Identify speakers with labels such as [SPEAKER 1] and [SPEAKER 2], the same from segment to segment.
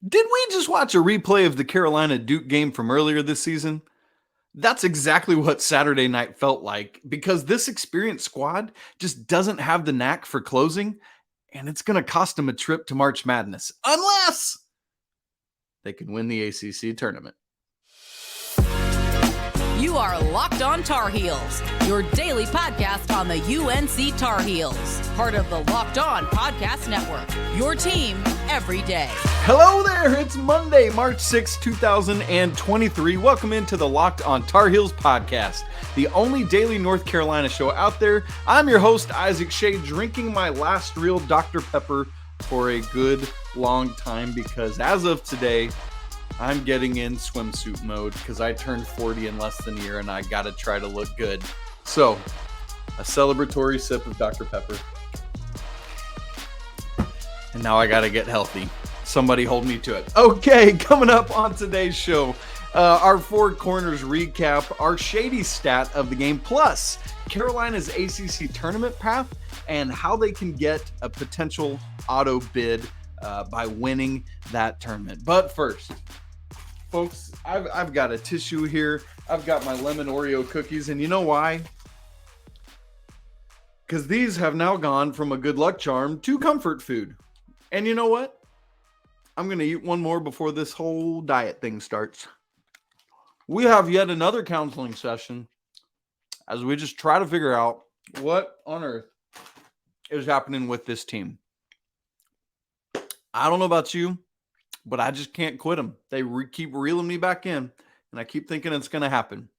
[SPEAKER 1] Did we just watch a replay of the Carolina Duke game from earlier this season? That's exactly what Saturday night felt like because this experienced squad just doesn't have the knack for closing, and it's going to cost them a trip to March Madness unless they can win the ACC tournament.
[SPEAKER 2] You are Locked On Tar Heels, your daily podcast on the UNC Tar Heels, part of the Locked On Podcast Network, your team every day.
[SPEAKER 1] Hello there, it's Monday, March 6, 2023. Welcome into the Locked On Tar Heels podcast, the only daily North Carolina show out there. I'm your host, Isaac Shea, drinking my last real Dr. Pepper for a good long time because as of today, I'm getting in swimsuit mode because I turned 40 in less than a year and I got to try to look good. So, a celebratory sip of Dr. Pepper. And now I got to get healthy. Somebody hold me to it. Okay, coming up on today's show, our Four Corners recap, our shady stat of the game, plus Carolina's ACC tournament path and how they can get a potential auto bid by winning that tournament. But first, folks, I've got a tissue here. I've got my lemon Oreo cookies, and you know why? Because these have now gone from a good luck charm to comfort food. And you know what? I'm going to eat one more before this whole diet thing starts. We have yet another counseling session as we just try to figure out what on earth is happening with this team. I don't know about you, but I just can't quit them. They keep reeling me back in, and I keep thinking it's going to happen.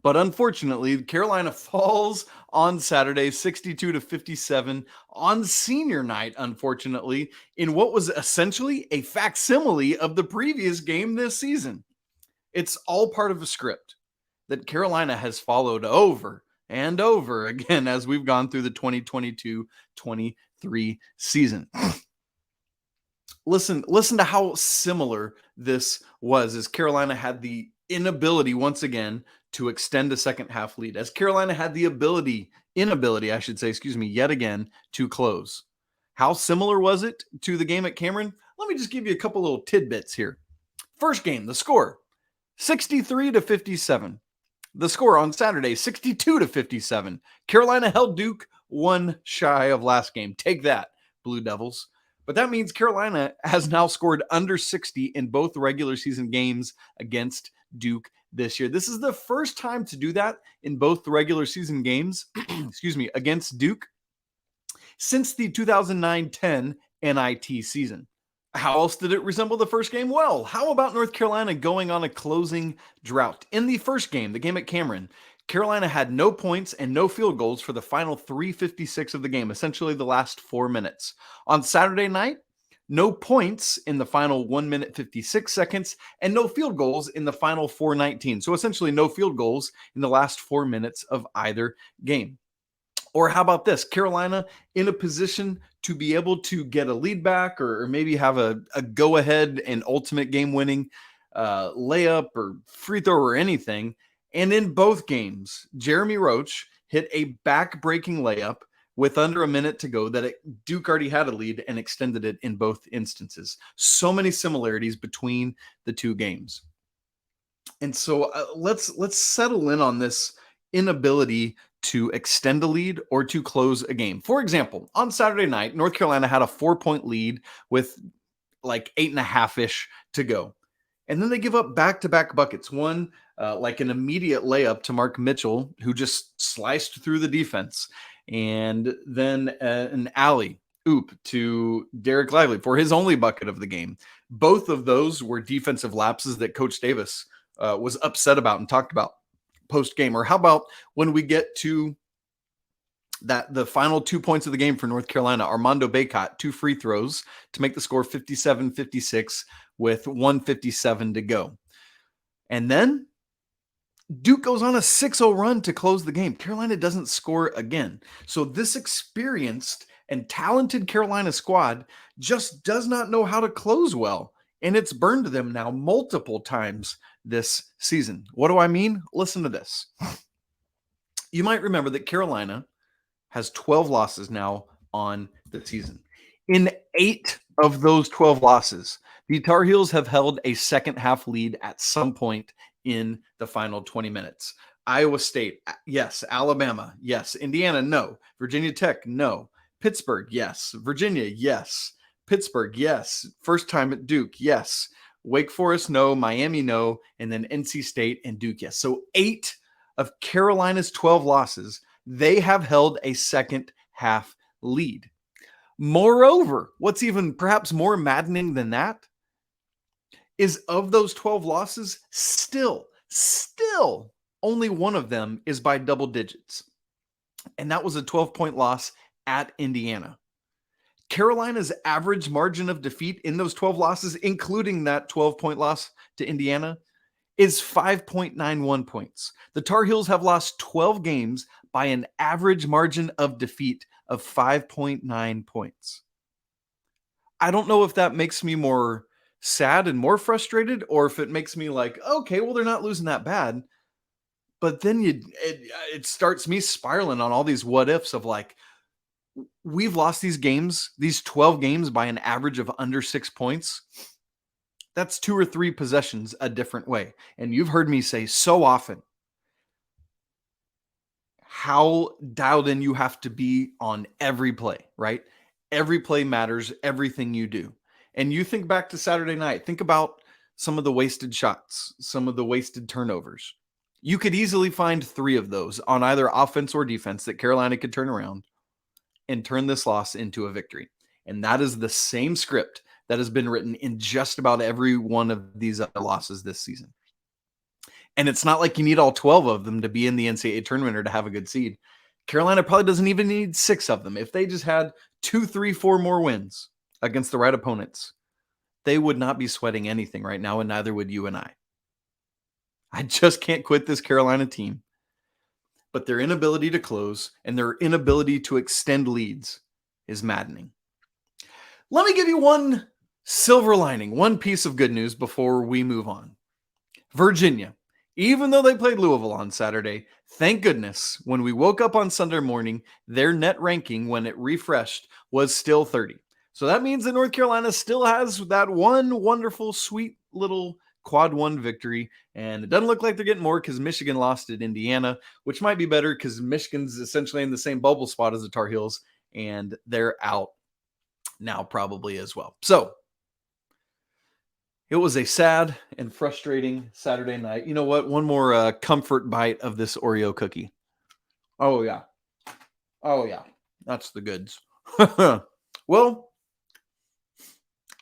[SPEAKER 1] But unfortunately, Carolina falls on Saturday, 62-57 on senior night, unfortunately, in what was essentially a facsimile of the previous game this season. It's all part of a script that Carolina has followed over and over again as we've gone through the 2022-23 season. Listen to how similar this was as Carolina had the inability once again to extend a second half lead, as Carolina had the inability, yet again to close. How similar was it to the game at Cameron? Let me just give you a couple little tidbits here. First game, the score, 63-57. The score on Saturday, 62-57. Carolina held Duke one shy of last game. Take that, Blue Devils. But that means Carolina has now scored under 60 in both regular season games against Duke this year. This is the first time to do that in both the regular season games, against Duke since the 2009-10 NIT season. How else did it resemble the first game? Well, how about North Carolina going on a closing drought? In the first game, the game at Cameron, Carolina had no points and no field goals for the final 3:56 of the game, essentially the last 4 minutes. On Saturday night, no points in the final 1 minute 56 seconds and no field goals in the final 4:19. So essentially no field goals in the last 4 minutes of either game. Or how about this? Carolina in a position to be able to get a lead back or maybe have a go-ahead and ultimate game-winning layup or free throw or anything. And in both games, Jeremy Roach hit a back-breaking layup with under a minute to go that Duke already had a lead and extended it in both instances. So many similarities between the two games. And so let's settle in on this inability to extend a lead or to close a game. For example, on Saturday night, North Carolina had a 4-point lead with like 8.5-ish to go. And then they give up back-to-back buckets. One, like an immediate layup to Mark Mitchell, who just sliced through the defense. And then an alley oop to Derek Lively for his only bucket of the game. Both of those were defensive lapses that Coach Davis was upset about and talked about post-game. Or how about when we get to the final 2 points of the game for North Carolina, Armando Bacot, 2 free throws to make the score 57-56 with 1:57 to go. And then Duke goes on a 6-0 run to close the game. Carolina doesn't score again. So this experienced and talented Carolina squad just does not know how to close well. And it's burned them now multiple times this season. What do I mean? Listen to this. You might remember that Carolina has 12 losses now on the season. In 8 of those 12 losses, the Tar Heels have held a second half lead at some point in the final 20 minutes. Iowa State, yes. Alabama, yes. Indiana, no. Virginia Tech, no. Pittsburgh, yes. Virginia, yes. Pittsburgh, yes. First time at Duke, yes. Wake Forest, no. Miami, no. And then NC State and Duke, yes. So 8 of Carolina's 12 losses, they have held a second half lead. Moreover, what's even perhaps more maddening than that is of those 12 losses, still, only one of them is by double digits. And that was a 12-point loss at Indiana. Carolina's average margin of defeat in those 12 losses, including that 12-point loss to Indiana, is 5.91 points. The Tar Heels have lost 12 games by an average margin of defeat of 5.9 points. I don't know if that makes me more sad and more frustrated, or if it makes me like, okay, well, they're not losing that bad. But then it starts me spiraling on all these what ifs of like, we've lost these games, these 12 games by an average of under 6 points. That's 2 or 3 possessions a different way. And you've heard me say so often how dialed in you have to be on every play, right? Every play matters, everything you do. And you think back to Saturday night, think about some of the wasted shots, some of the wasted turnovers. You could easily find 3 of those on either offense or defense that Carolina could turn around and turn this loss into a victory. And that is the same script that has been written in just about every one of these other losses this season. And it's not like you need all 12 of them to be in the NCAA tournament or to have a good seed. Carolina probably doesn't even need 6 of them. If they just had 2, 3, 4 more wins against the right opponents, they would not be sweating anything right now, and neither would you and I. I just can't quit this Carolina team. But their inability to close and their inability to extend leads is maddening. Let me give you one silver lining, one piece of good news before we move on. Virginia, even though they played Louisville on Saturday, thank goodness when we woke up on Sunday morning, their net ranking when it refreshed was still 30. So that means that North Carolina still has that one wonderful, sweet little quad 1 victory. And it doesn't look like they're getting more because Michigan lost at Indiana, which might be better because Michigan's essentially in the same bubble spot as the Tar Heels, and they're out now probably as well. So it was a sad and frustrating Saturday night. You know what? One more comfort bite of this Oreo cookie. Oh, yeah. That's the goods. Well,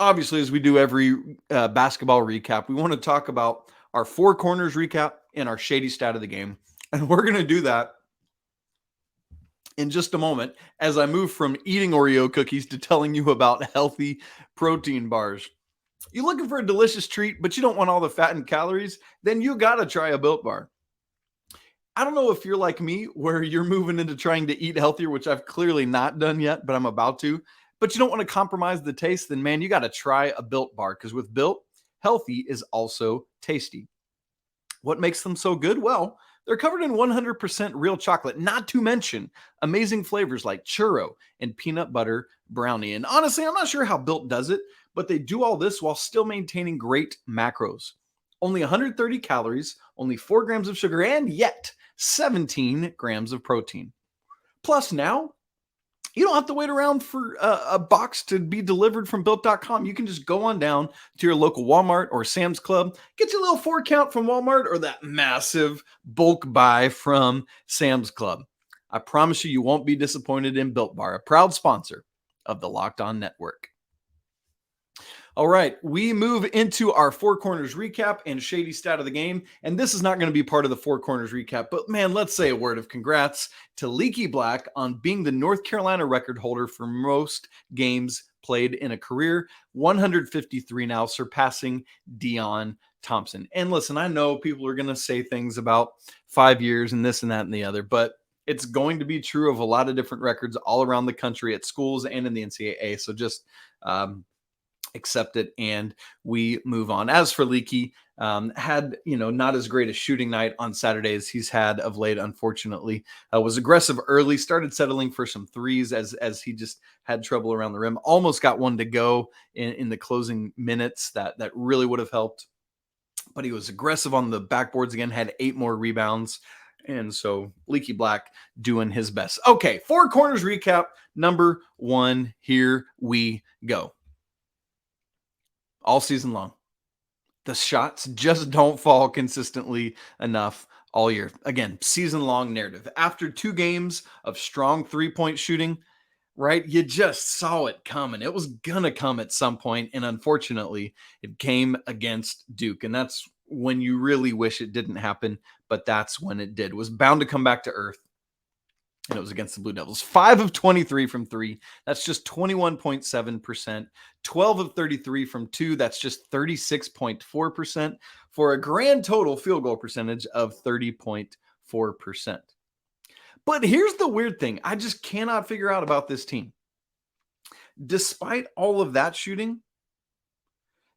[SPEAKER 1] obviously, as we do every basketball recap, we want to talk about our 4 corners recap and our shady stat of the game. And we're going to do that in just a moment as I move from eating Oreo cookies to telling you about healthy protein bars. You're looking for a delicious treat, but you don't want all the fat and calories? Then you got to try a Built Bar. I don't know if you're like me, where you're moving into trying to eat healthier, which I've clearly not done yet, but I'm about to. But you don't want to compromise the taste, then man, you got to try a Built Bar, because with Built, healthy is also tasty. What makes them so good? Well, they're covered in 100% real chocolate, not to mention amazing flavors like churro and peanut butter brownie. And honestly, I'm not sure how Built does it, but they do all this while still maintaining great macros. Only 130 calories, only 4 grams of sugar, and yet 17 grams of protein. Plus now, you don't have to wait around for a box to be delivered from Built.com. You can just go on down to your local Walmart or Sam's Club, get your little 4-count from Walmart or that massive bulk buy from Sam's Club. I promise you won't be disappointed in Built Bar, a proud sponsor of the Locked On Network. All right, we move into our 4 corners recap and shady stat of the game. And this is not going to be part of the 4 corners recap, but man, let's say a word of congrats to Leaky Black on being the North Carolina record holder for most games played in a career. 153 now, surpassing Deion Thompson. And listen, I know people are going to say things about 5 years and this and that and the other, but it's going to be true of a lot of different records all around the country at schools and in the NCAA. So just, accept it, and we move on. As for Leaky, had not as great a shooting night on Saturday as he's had of late, unfortunately. Was aggressive early, started settling for some threes as he just had trouble around the rim. Almost got one to go in the closing minutes that really would have helped, but he was aggressive on the backboards again, had 8 more rebounds. And so Leaky Black doing his best. Okay, Four Corners recap number 1. Here we go. All season long, the shots just don't fall consistently enough all year. Again, season-long narrative. After 2 games of strong three-point shooting, right, you just saw it coming. It was going to come at some point, and unfortunately, it came against Duke. And that's when you really wish it didn't happen, but that's when it did. It was bound to come back to earth. And it was against the Blue Devils. 5 of 23 from 3. That's just 21.7%. 12 of 33 from 2. That's just 36.4%, for a grand total field goal percentage of 30.4%. But here's the weird thing I just cannot figure out about this team. Despite all of that shooting,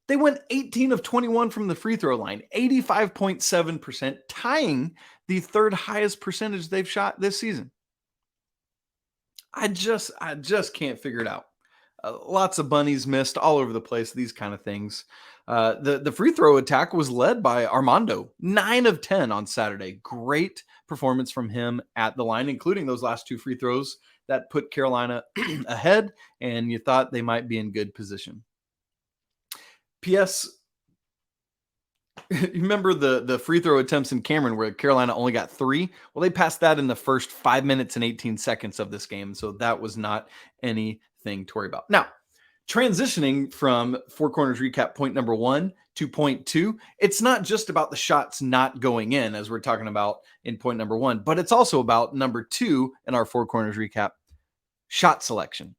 [SPEAKER 1] they went 18 of 21 from the free throw line, 85.7%, tying the 3rd highest percentage they've shot this season. I just can't figure it out. Lots of bunnies missed all over the place, these kind of things. The free throw attack was led by Armando, 9 of 10 on Saturday. Great performance from him at the line, including those last 2 free throws that put Carolina ahead, and you thought they might be in good position. P.S. You remember the free throw attempts in Cameron where Carolina only got 3? Well, they passed that in the first 5 minutes and 18 seconds of this game. So that was not anything to worry about. Now, transitioning from Four Corners recap point number 1 to point 2, it's not just about the shots not going in, as we're talking about in point number 1, but it's also about number 2 in our Four Corners recap, shot selection.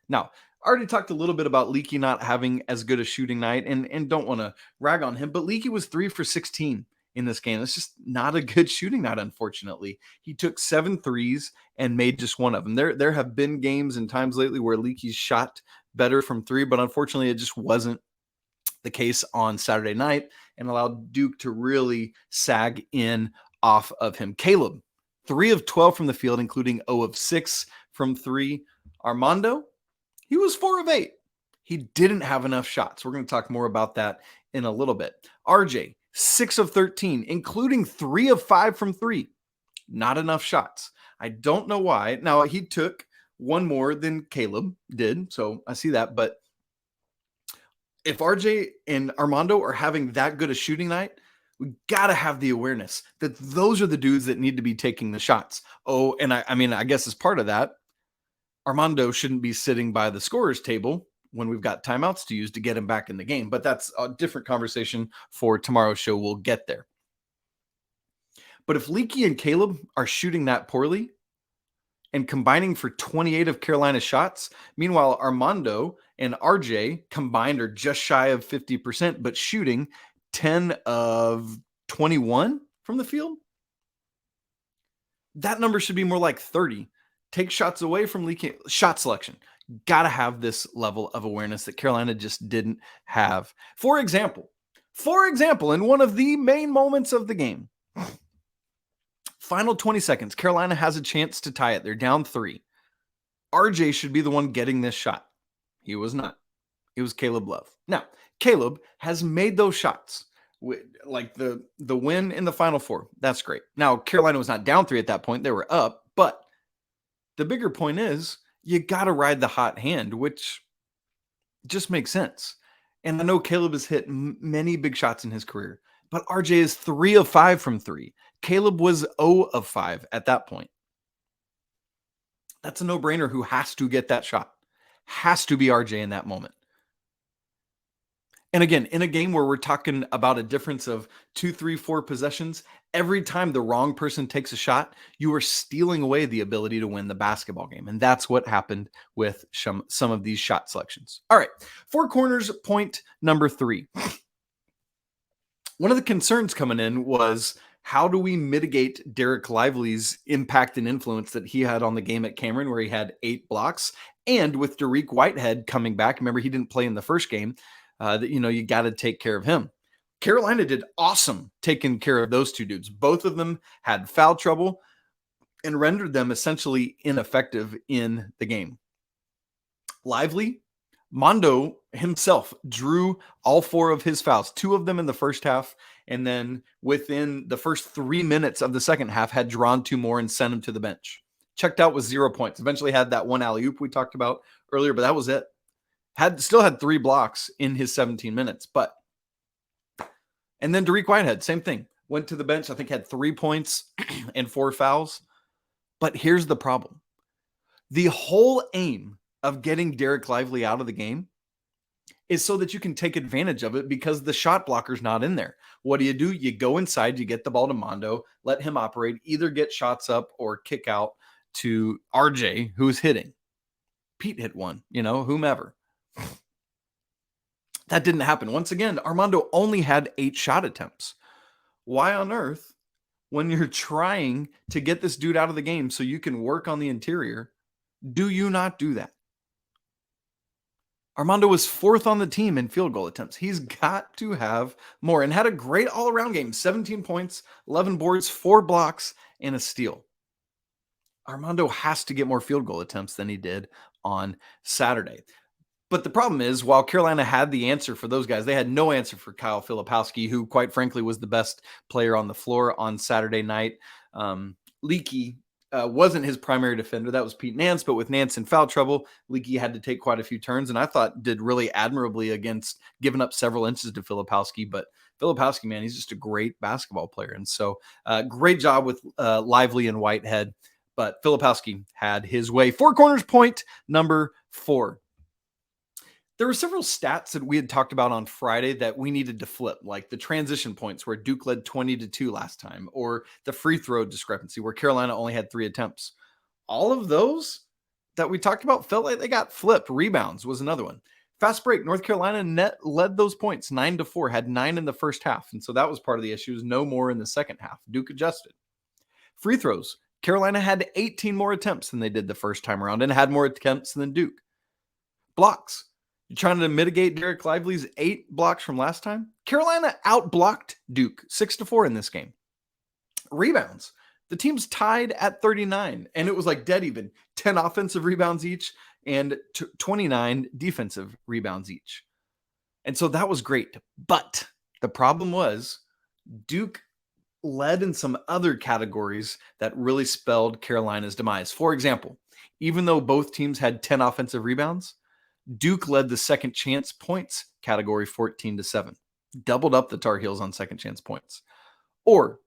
[SPEAKER 1] Now, I already talked a little bit about Leaky not having as good a shooting night, and don't want to rag on him, but Leaky was 3 for 16 in this game. It's just not a good shooting night, unfortunately. He took 7 threes and made just one of them. There have been games and times lately where Leaky's shot better from 3, but unfortunately it just wasn't the case on Saturday night and allowed Duke to really sag in off of him. Caleb, 3 of 12 from the field, including 0 of 6 from 3. Armando, he was 4 of 8. He didn't have enough shots. We're going to talk more about that in a little bit. RJ, 6 of 13, including 3 of 5 from 3. Not enough shots. I don't know why. Now, he took 1 more than Caleb did, so I see that. But if RJ and Armando are having that good a shooting night, we got to have the awareness that those are the dudes that need to be taking the shots. Oh, and I guess as part of that, Armando shouldn't be sitting by the scorer's table when we've got timeouts to use to get him back in the game. But that's a different conversation for tomorrow's show. We'll get there. But if Leaky and Caleb are shooting that poorly and combining for 28 of Carolina's shots, meanwhile, Armando and RJ combined are just shy of 50%, but shooting 10 of 21 from the field, that number should be more like 30. Take shots away from Leaky. Shot selection. Got to have this level of awareness that Carolina just didn't have. For example, in one of the main moments of the game, final 20 seconds, Carolina has a chance to tie it. They're down 3. RJ should be the one getting this shot. He was not. It was Caleb Love. Now, Caleb has made those shots. Like the win in the Final Four. That's great. Now, Carolina was not down 3 at that point. They were up, but the bigger point is you got to ride the hot hand, which just makes sense. And I know Caleb has hit many big shots in his career, but RJ is 3 of 5 from 3. Caleb was 0 of 5 at that point. That's a no-brainer. Who has to get that shot? Has to be RJ in that moment. And again, in a game where we're talking about a difference of 2, 3, 4 possessions, every time the wrong person takes a shot, you are stealing away the ability to win the basketball game. And that's what happened with some of these shot selections. All right, Four Corners point number 3. One of the concerns coming in was How do we mitigate Derek Lively's impact and influence that he had on the game at Cameron, where he had 8 blocks? And with Dariq Whitehead coming back, remember he didn't play in the first game, you got to take care of him. Carolina did awesome taking care of those two dudes. Both of them had foul trouble and rendered them essentially ineffective in the game. Lively, Mondo himself drew all 4 of his fouls, 2 of them in the first half, and then within the first 3 minutes of the second half had drawn 2 more and sent him to the bench. Checked out with 0 points. Eventually had that one alley-oop we talked about earlier, but that was it. Still had 3 blocks in his 17 minutes, and then Dariq Whitehead, same thing. Went to the bench, I think had 3 points and 4 fouls. But here's the problem. The whole aim of getting Derek Lively out of the game is so that you can take advantage of it because the shot blocker's not in there. What do? You go inside, you get the ball to Mondo, let him operate, either get shots up or kick out to RJ, who's hitting. Pete hit one, whomever. That didn't happen. Once again, Armando only had 8 shot attempts. Why on earth, when you're trying to get this dude out of the game so you can work on the interior, do you not do that? Armando was 4th on the team in field goal attempts. He's got to have more, and had a great all-around game. 17 points, 11 boards, 4 blocks, and a steal. Armando has to get more field goal attempts than he did on Saturday. But the problem is, while Carolina had the answer for those guys, they had no answer for Kyle Filipowski, who quite frankly was the best player on the floor on Saturday night. Leaky wasn't his primary defender. That was Pete Nance, but with Nance in foul trouble, Leaky had to take quite a few turns, and I thought did really admirably against giving up several inches to Filipowski. But Filipowski, man, he's just a great basketball player. And so great job with Lively and Whitehead, but Filipowski had his way. 4 corners point number 4. There were several stats that we had talked about on Friday that we needed to flip, like the transition points where Duke led 20-2 last time, or the free throw discrepancy where Carolina only had 3 attempts. All of those that we talked about felt like they got flipped. Rebounds was another one. Fast break, North Carolina net led those points 9-4, had 9 in the first half. And so that was part of the issue, is no more in the second half. Duke adjusted. Free throws, Carolina had 18 more attempts than they did the first time around and had more attempts than Duke. Blocks. You're trying to mitigate Derek Lively's 8 blocks from last time? Carolina outblocked Duke 6-4 in this game. Rebounds. The team's tied at 39, and it was like dead even. 10 offensive rebounds each and 29 defensive rebounds each. And so that was great. But the problem was Duke led in some other categories that really spelled Carolina's demise. For example, even though both teams had 10 offensive rebounds, Duke led the second chance points category 14-7. Doubled up the Tar Heels on second chance points. Or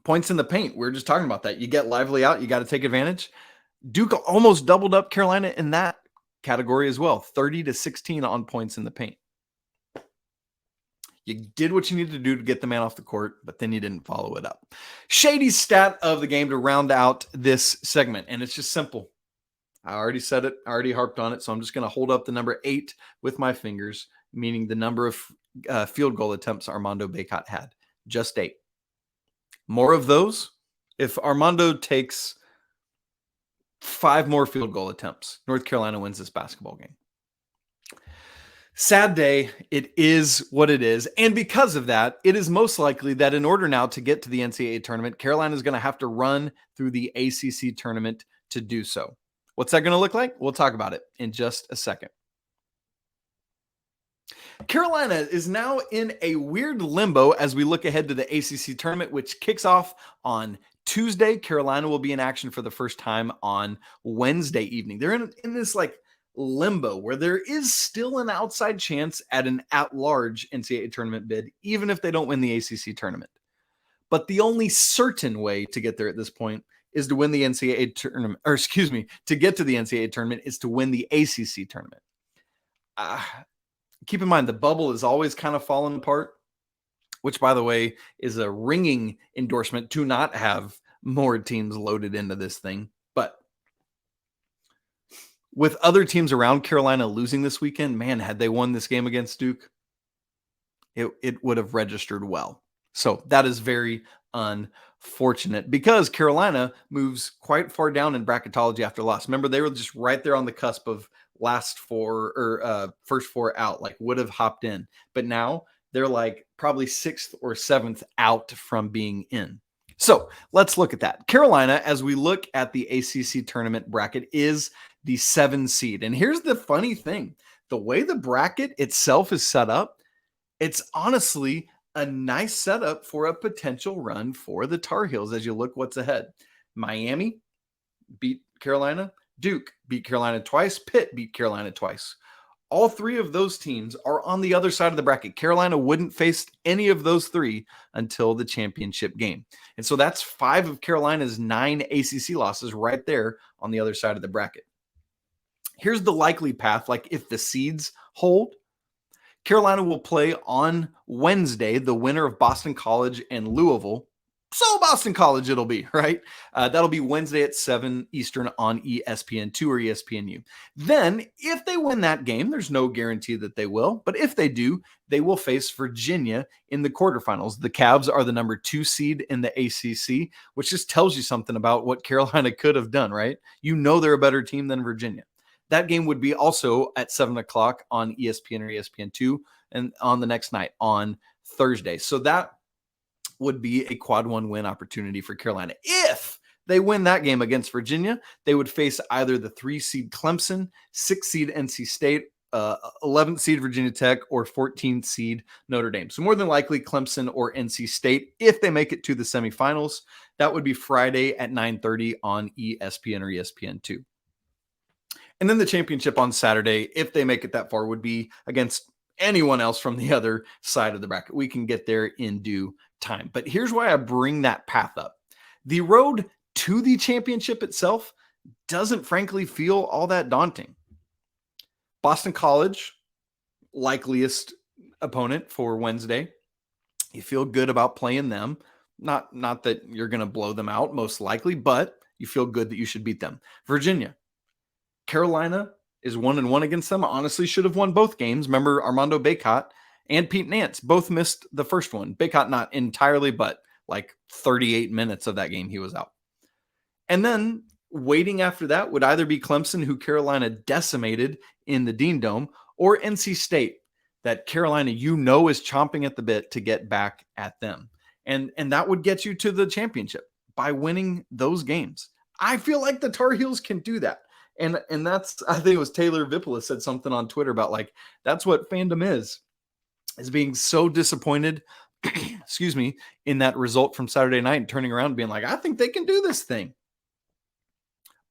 [SPEAKER 1] points in the paint. We were just talking about that. You get Lively out, you got to take advantage. Duke almost doubled up Carolina in that category as well. 30-16 on points in the paint. You did what you needed to do to get the man off the court, but then you didn't follow it up. Shady stat of the game to round out this segment, and it's just simple. I already said it. I already harped on it. So I'm just going to hold up the number 8 with my fingers, meaning the number of field goal attempts Armando Bacot had. Just 8. More of those. If Armando takes 5 more field goal attempts, North Carolina wins this basketball game. Sad day. It is what it is. And because of that, it is most likely that in order now to get to the NCAA tournament, Carolina is going to have to run through the ACC tournament to do so. What's that going to look like? We'll talk about it in just a second. Carolina is now in a weird limbo as we look ahead to the ACC tournament, which kicks off on Tuesday. Carolina will be in action for the first time on Wednesday evening. They're in this like limbo where there is still an outside chance at an at-large NCAA tournament bid, even if they don't win the ACC tournament. But the only certain way to get there at this point is to win the NCAA tournament, to get to the NCAA tournament is to win the ACC tournament. Keep in mind, the bubble is always kind of falling apart, which, by the way, is a ringing endorsement to not have more teams loaded into this thing. But with other teams around Carolina losing this weekend, man, had they won this game against Duke, it would have registered well. So that is very unfortunate because Carolina moves quite far down in bracketology after loss. Remember, they were just right there on the cusp of last four or first four out, like would have hopped in. But now they're like probably 6th or 7th out from being in. So let's look at that. Carolina, as we look at the ACC tournament bracket, is the 7 seed. And here's the funny thing. The way the bracket itself is set up, it's honestly a nice setup for a potential run for the Tar Heels as you look what's ahead. Miami beat Carolina. Duke beat Carolina twice. Pitt beat Carolina twice. All 3 of those teams are on the other side of the bracket. Carolina wouldn't face any of those 3 until the championship game. And so that's 5 of Carolina's 9 ACC losses right there on the other side of the bracket. Here's the likely path. Like if the seeds hold, Carolina will play on Wednesday, the winner of Boston College and Louisville. So Boston College it'll be, right? That'll be Wednesday at 7 Eastern on ESPN2 or ESPNU. Then, if they win that game, there's no guarantee that they will, but if they do, they will face Virginia in the quarterfinals. The Cavs are the number 2 seed in the ACC, which just tells you something about what Carolina could have done, right? You know they're a better team than Virginia. That game would be also at 7 o'clock on ESPN or ESPN2 and on the next night on Thursday. So that would be a quad 1 win opportunity for Carolina. If they win that game against Virginia, they would face either the 3 seed Clemson, 6 seed NC State, 11th seed Virginia Tech, or 14th seed Notre Dame. So more than likely Clemson or NC State if they make it to the semifinals. That would be Friday at 9:30 on ESPN or ESPN2. And then the championship on Saturday, if they make it that far, would be against anyone else from the other side of the bracket. We can get there in due time. But here's why I bring that path up. The road to the championship itself doesn't frankly feel all that daunting. Boston College, likeliest opponent for Wednesday. You feel good about playing them. Not that you're going to blow them out, most likely, but you feel good that you should beat them. Virginia. Carolina is 1-1 against them. Honestly, should have won both games. Remember, Armando Bacot and Pete Nance both missed the first one. Bacot not entirely, but like 38 minutes of that game he was out. And then waiting after that would either be Clemson, who Carolina decimated in the Dean Dome, or NC State, that Carolina is chomping at the bit to get back at them. And that would get you to the championship by winning those games. I feel like the Tar Heels can do that. And that's, I think it was Taylor Vippola said something on Twitter about like, that's what fandom is being so disappointed, excuse me, in that result from Saturday night and turning around and being like, I think they can do this thing.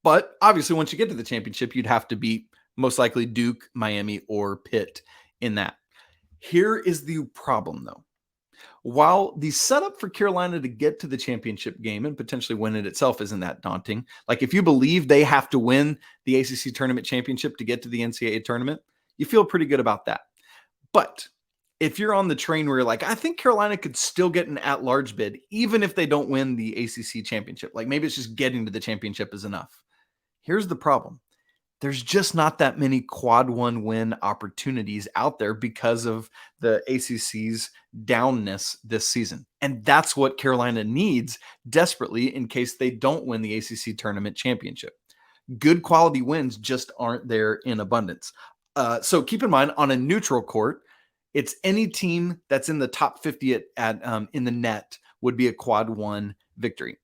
[SPEAKER 1] But obviously once you get to the championship, you'd have to beat most likely Duke, Miami, or Pitt in that. Here is the problem though. While the setup for Carolina to get to the championship game and potentially win it itself isn't that daunting, like if you believe they have to win the ACC tournament championship to get to the NCAA tournament, you feel pretty good about that. But if you're on the train where you're like, I think Carolina could still get an at-large bid, even if they don't win the ACC championship, like maybe it's just getting to the championship is enough. Here's the problem. There's just not that many quad 1 win opportunities out there because of the ACC's downness this season. And that's what Carolina needs desperately in case they don't win the ACC tournament championship. Good quality wins just aren't there in abundance. So keep in mind, on a neutral court, it's any team that's in the top 50 in the net would be a quad 1 victory.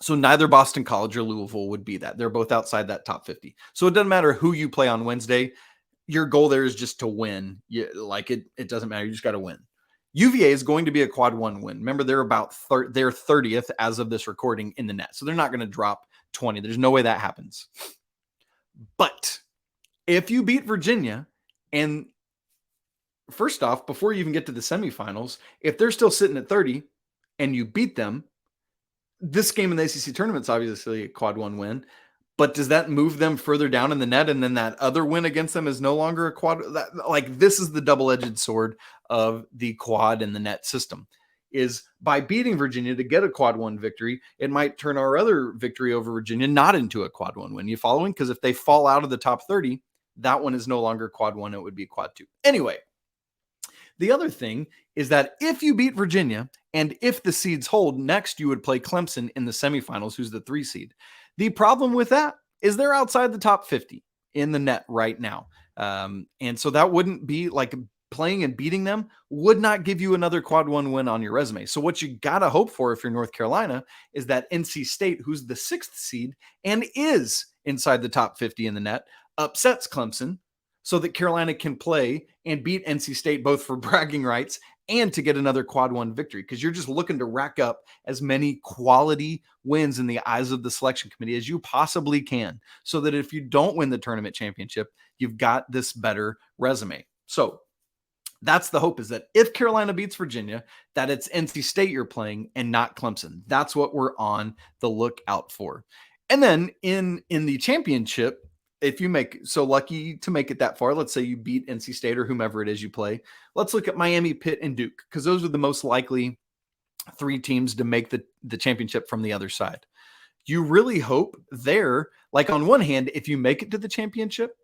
[SPEAKER 1] So neither Boston College or Louisville would be that. They're both outside that top 50. So it doesn't matter who you play on Wednesday. Your goal there is just to win. It doesn't matter. You just got to win. UVA is going to be a quad 1 win. Remember, they're they're 30th as of this recording in the net. So they're not going to drop 20. There's no way that happens. But if you beat Virginia, and first off, before you even get to the semifinals, if they're still sitting at 30 and you beat them, this game in the ACC tournament is obviously a quad 1 win, but does that move them further down in the net? And then that other win against them is no longer a quad. This is the double-edged sword of the quad and the net system, is by beating Virginia to get a quad 1 victory, it might turn our other victory over Virginia not into a quad 1 win. You following? Because if they fall out of the top 30, that one is no longer quad 1. It would be quad 2. Anyway, The other thing is that if you beat Virginia and if the seeds hold, next you would play Clemson in the semifinals, who's the 3 seed. The problem with that is they're outside the top 50 in the net right now. And so that wouldn't be like playing and beating them would not give you another quad 1 win on your resume. So what you got to hope for if you're North Carolina is that NC State, who's the 6th seed and is inside the top 50 in the net, upsets Clemson so that Carolina can play and beat NC State both for bragging rights and to get another quad 1 victory, because you're just looking to rack up as many quality wins in the eyes of the selection committee as you possibly can, so that if you don't win the tournament championship, you've got this better resume. So that's the hope, is that if Carolina beats Virginia, that it's NC State you're playing and not Clemson. That's what we're on the lookout for. And then in the championship, if you so lucky to make it that far, let's say you beat NC State or whomever it is you play, let's look at Miami, Pitt, and Duke, because those are the most likely 3 teams to make the championship from the other side. You really hope there, like on one hand, if you make it to the championship,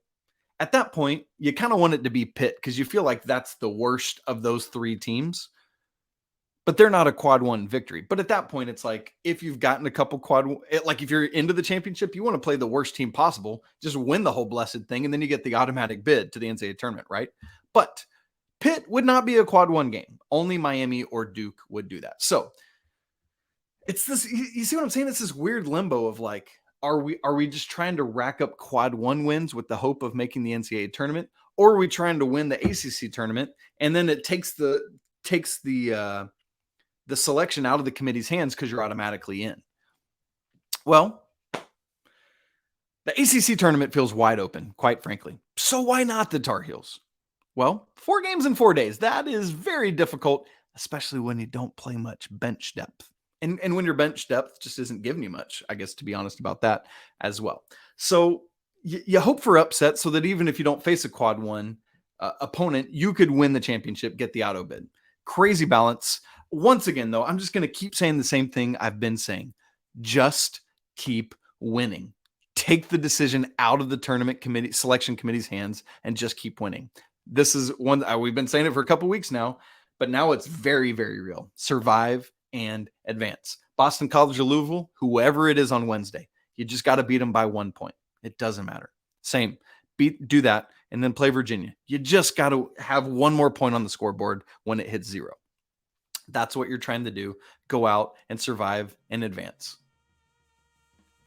[SPEAKER 1] at that point, you kind of want it to be Pitt because you feel like that's the worst of those 3 teams, but they're not a quad 1 victory. But at that point, it's like, if you've gotten a couple like if you're into the championship, you want to play the worst team possible, just win the whole blessed thing, and then you get the automatic bid to the NCAA tournament, right? But Pitt would not be a quad 1 game. Only Miami or Duke would do that. So it's this, you see what I'm saying? It's this weird limbo of like, are we just trying to rack up quad 1 wins with the hope of making the NCAA tournament, or are we trying to win the ACC tournament and then it takes the selection out of the committee's hands because you're automatically in? Well, the ACC tournament feels wide open, quite frankly. So why not the Tar Heels? Well, 4 games in 4 days. That is very difficult, especially when you don't play much bench depth. And when your bench depth just isn't giving you much, I guess, to be honest about that as well. So you hope for upset so that even if you don't face a quad 1 opponent, you could win the championship, get the auto bid. Crazy balance. Once again, though, I'm just going to keep saying the same thing I've been saying. Just keep winning. Take the decision out of the tournament committee, selection committee's hands, and just keep winning. This is one, we've been saying it for a couple weeks now, but now it's very, very real. Survive and advance. Boston College or Louisville, whoever it is on Wednesday, you just got to beat them by 1 point. It doesn't matter. Same. Do that and then play Virginia. You just got to have 1 more point on the scoreboard when it hits 0. That's what you're trying to do. Go out and survive and advance.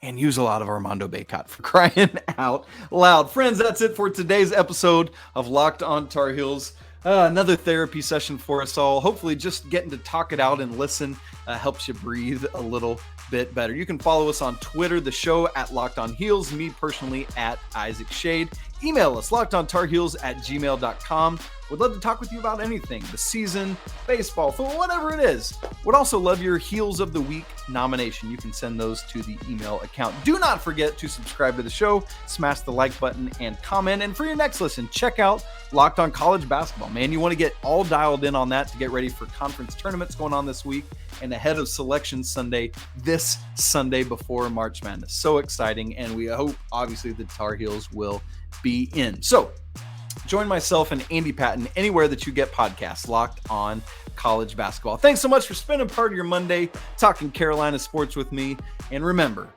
[SPEAKER 1] And use a lot of Armando Bacot, for crying out loud. Friends, that's it for today's episode of Locked on Tar Heels. Another therapy session for us all. Hopefully just getting to talk it out and listen helps you breathe a little bit better. You can follow us on Twitter, the show at Locked on Heels, me personally at Isaac Shade. Email us, lockedontarheels@gmail.com. Would love to talk with you about anything, the season, baseball, football, whatever it is. Would also love your Heels of the Week nomination. You can send those to the email account. Do not forget to subscribe to the show, smash the like button, and comment. And for your next listen, check out Locked on College Basketball. Man, you want to get all dialed in on that to get ready for conference tournaments going on this week and ahead of Selection Sunday, this Sunday before March Madness. So exciting, and we hope, obviously, the Tar Heels will be in. So join myself and Andy Patton anywhere that you get podcasts, Locked on College Basketball. Thanks so much for spending part of your Monday talking Carolina sports with me. And remember,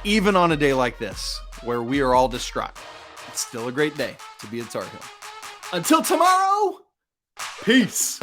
[SPEAKER 1] even on a day like this, where we are all distraught, it's still a great day to be a Tar Heel. Until tomorrow, peace.